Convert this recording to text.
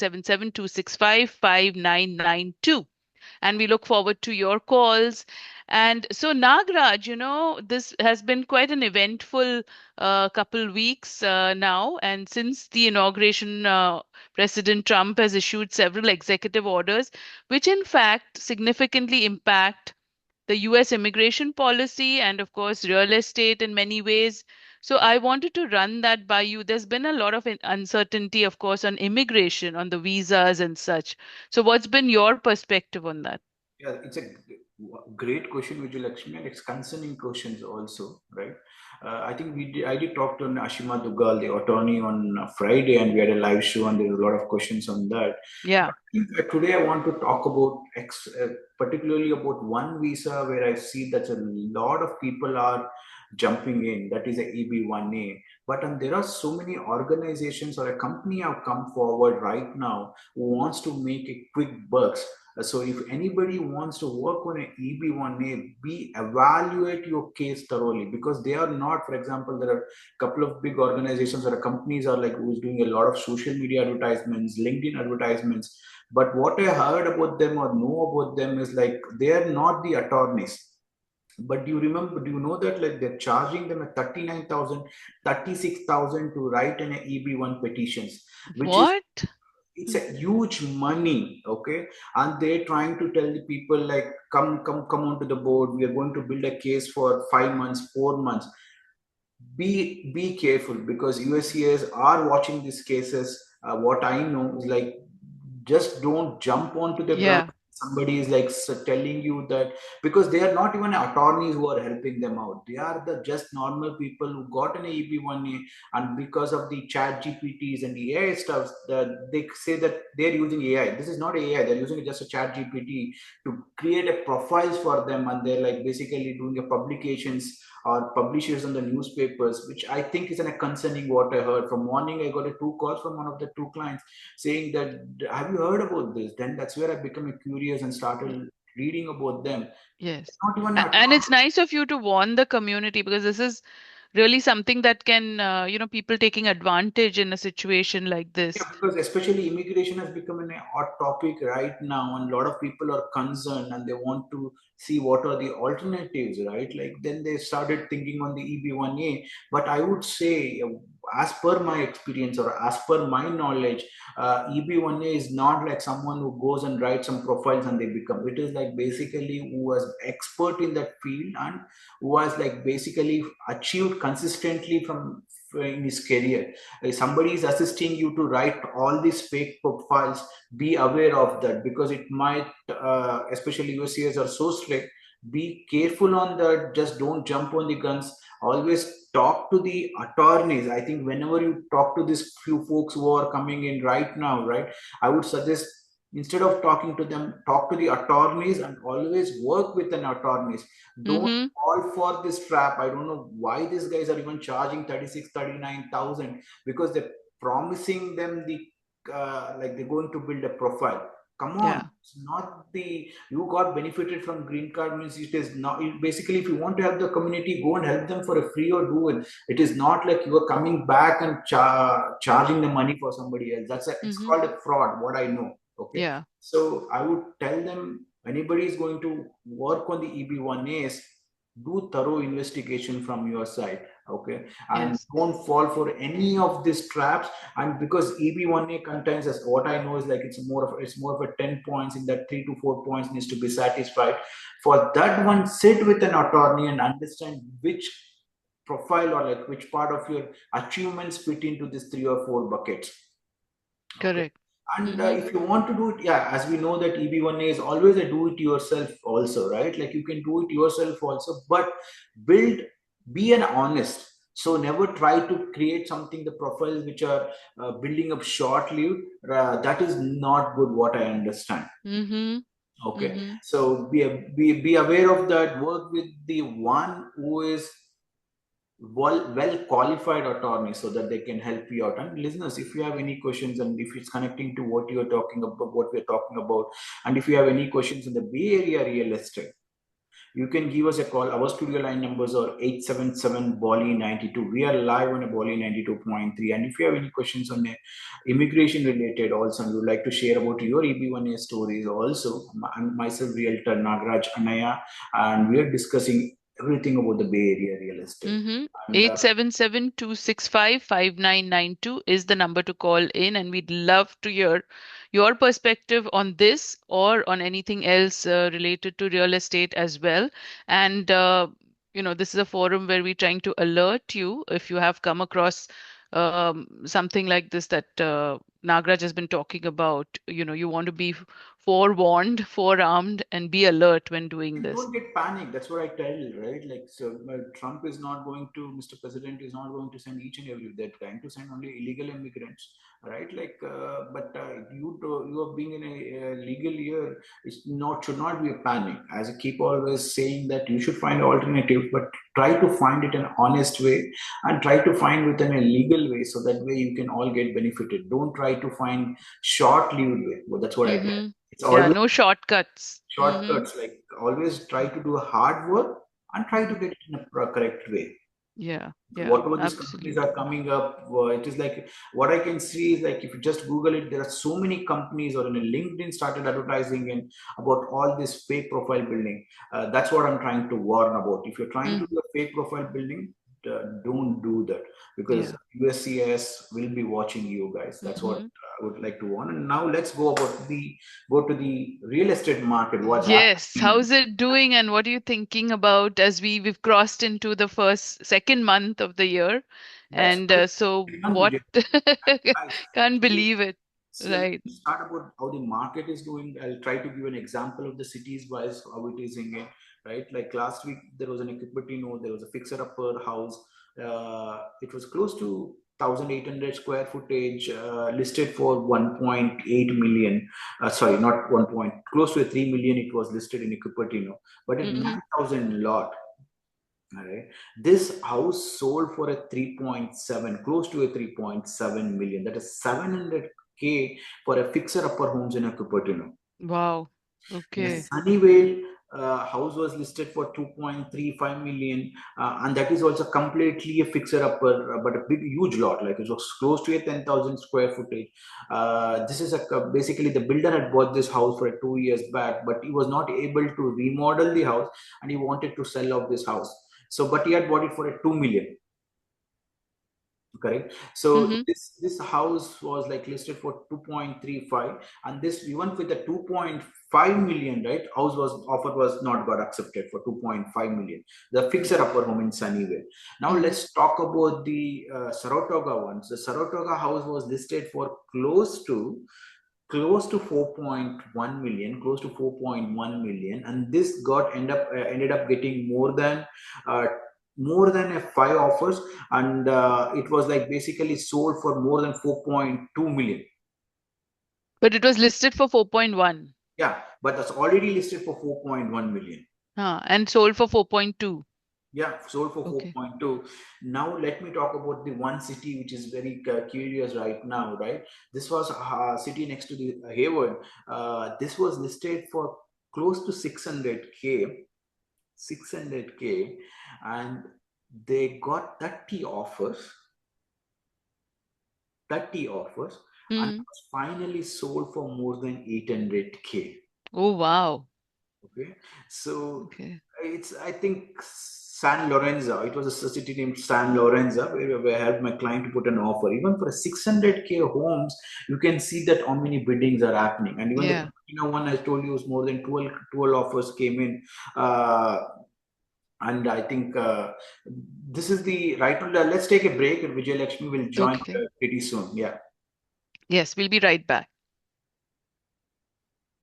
0877-265-5992. And we look forward to your calls. And so, Nagraj, this has been quite an eventful couple weeks now. And since the inauguration, President Trump has issued several executive orders, which in fact significantly impact the US immigration policy and, of course, real estate in many ways. So I wanted to run that by you. There's been a lot of uncertainty, of course, on immigration, on the visas and such. So what's been your perspective on that? Yeah, it's a great question, Vijay Lakshmi, and it's concerning questions also, right? I think I did talk to Ashima Dugal, the attorney, on Friday, and we had a live show, and there were a lot of questions on that. Yeah. But I think today I want to talk about particularly about one visa where I see that a lot of people are jumping in. That is a EB-1A. But there are so many organizations or a company have come forward right now who wants to make a quick bucks. So if anybody wants to work on an EB-1A, evaluate your case thoroughly, because they are not, for example, there are a couple of big organizations or companies are like who's doing a lot of social media advertisements, LinkedIn advertisements. But what I heard about them or know about them is like they are not the attorneys. But do you know that like they're charging them at 39,000, 36,000 to write an EB-1 petitions, which is What? it's a huge money, okay? And they're trying to tell the people like come onto the board, we are going to build a case for 5 months, 4 months. Be careful, because USCIS are watching these cases. What I know is like just don't jump onto the gun. Yeah. Somebody is like telling you that, because they are not even attorneys who are helping them out. They are the just normal people who got an EB-1A, and because of the chat GPTs and the AI stuff, they say that they're using AI. This is not AI. They're using just a chat GPT to create a profiles for them, and they're like basically doing a publications or publishers on the newspapers, which I think is a concerning. What I heard from morning, I got a two calls from one of the two clients saying that, have you heard about this? Then that's where I became curious and started reading about them. Yes. Not even And it's nice of you to warn the community, because this is really something that can, people taking advantage in a situation like Yeah, this. because especially immigration has become a hot topic right now, and a lot of people are concerned and they want to see what are the alternatives, right? Like then they started thinking on the EB-1A. But I would say, as per my experience or as per my knowledge, EB-1A is not like someone who goes and writes some profiles and they become. It is like basically who was expert in that field and who has like basically achieved consistently from in his career. If somebody is assisting you to write all these fake profiles, be aware of that, because it might, especially USCIS are so strict. Be careful on that. Just don't jump on the guns. Always talk to the attorneys. I think whenever you talk to these few folks who are coming in right now, right, I would suggest, instead of talking to them, talk to the attorneys and always work with an attorneys. Don't Mm-hmm. fall for this trap. I don't know why these guys are even charging 36, 39,000, because they're promising them the like they're going to build a profile. Come on, Yeah. it's not the you got benefited from green card means it is not basically if you want to help the community, go and help them for a free or do it. It is not like you are coming back and charging the money for somebody else. It's Mm-hmm. called a fraud. What I know. Okay, Yeah. so I would tell them anybody is going to work on the EB-1As, do thorough investigation from your side, okay, and Yes. don't fall for any of these traps. And because EB-1A contains, as what I know is like it's more of a 10 points, in that 3 to 4 points needs to be satisfied. For that one, sit with an attorney and understand which profile or like which part of your achievements fit into these 3 or 4 buckets. Okay. Correct. And Mm-hmm. if you want to do it, yeah, as we know that EB-1A is always a do it yourself also, right? Like you can do it yourself also, but build, be an honest. So never try to create something, the profiles which are building up short lived. That is not good, what I understand. Mm-hmm. Okay. Mm-hmm. So be aware of that. Work with the one who is well qualified attorney, so that they can help you out. And listeners, if you have any questions, and if it's connecting to what what we're talking about, and if you have any questions in the Bay Area real estate, you can give us a call. Our studio line numbers are 877 Bali 92. We are live on a Bali 92.3. And if you have any questions on immigration related also, and you would like to share about your EB-1A stories also, I'm myself, Realtor Nagraj Anaya, and we are discussing everything about the Bay Area real estate. Mm-hmm. And 877-265-5992 is the number to call in, and we'd love to hear your perspective on this or on anything else related to real estate as well. And this is a forum where we're trying to alert you if you have come across something like this that Nagraj has been talking about. You want to be forewarned, forearmed, and be alert when doing and this. don't get panicked. That's what I tell you, right? Like, so Trump is not going to, Mr. President is not going to send each and every. They're trying to send only illegal immigrants, right? Like, but you are being in a legal year. It's not should not be a panic. As I keep always saying that you should find alternatives, but try to find it in an honest way and try to find within a legal way, so that way you can all get benefited. Don't try to find short-lived way. Well, that's what I tell. Mm-hmm. It's Yeah, always no shortcuts. Mm-hmm. shortcuts. Like always try to do a hard work and try to get it in a correct way. Yeah, yeah, Whatever these companies are absolutely. coming up, it is like what I can see is like if you just Google it, there are so many companies, or in a LinkedIn started advertising and about all this fake profile building. That's what I'm trying to warn about. If you're trying to Mm, do a fake profile building, don't do that, because yeah. USCIS will be watching you guys. That's what Mm-hmm. I would like to warn. And now let's go to the real estate market. What's Yes, happening? how's it doing and what are you thinking about as we've crossed into the second month of the year? That's And why so I can't what believe. Guys, can't see, believe it, so let right? me start about how the market is doing. I'll try to give an example of the cities wise how it is in it, right? Like last week there was an Equipotino, there was a fixer upper house. It was close to 1,800 square footage, listed for 1.8 million. Sorry, not 1 point, close to a 3 million. It was listed in Equipotino, but at Mm-hmm. 9,000 lot. All right. This house sold for a 3.7, close to a 3.7 million. That is 700K for a fixer upper homes in a Cupertino. Wow. In a Okay. Sunnyvale, house was listed for 2.35 million, and that is also completely a fixer upper, but a big, huge lot. Like it was close to a 10,000 square footage. This is basically the builder had bought this house for 2 years back, but he was not able to remodel the house, and he wanted to sell off this house. So, but he had bought it for a 2 million, correct? So Mm-hmm. this house was like listed for 2.35, and this even with the 2.5 million, right, house was offer was not got accepted for 2.5 million, the fixer upper home in Sunnyvale. Now Mm-hmm. let's talk about the Saratoga ones. The Saratoga house was listed for close to 4.1 million, close to 4.1 million, and this got ended up getting uh, more than a five offers, and it was like basically sold for more than 4.2 million. But it was listed for 4.1. Yeah, but that's already listed for 4.1 million. And sold for 4.2. Yeah, sold for Okay. 4.2. Now let me talk about the one city which is very curious right now, right? This was a city next to the Hayward. This was listed for close to 600K, 600K, and they got 30 offers, and it Mm. was finally sold for more than 800K. Oh, wow. Okay, so Okay. it's I think San Lorenzo. It was a city named San Lorenzo where I helped my client to put an offer. Even for a 600K homes, you can see that how many biddings are happening. And even the Yeah. one I told you was more than 12 offers came in. And I think this is the right now. Let's take a break, and Vijay Lakshmi will join Okay. pretty soon. Yeah. Yes, we'll be right back.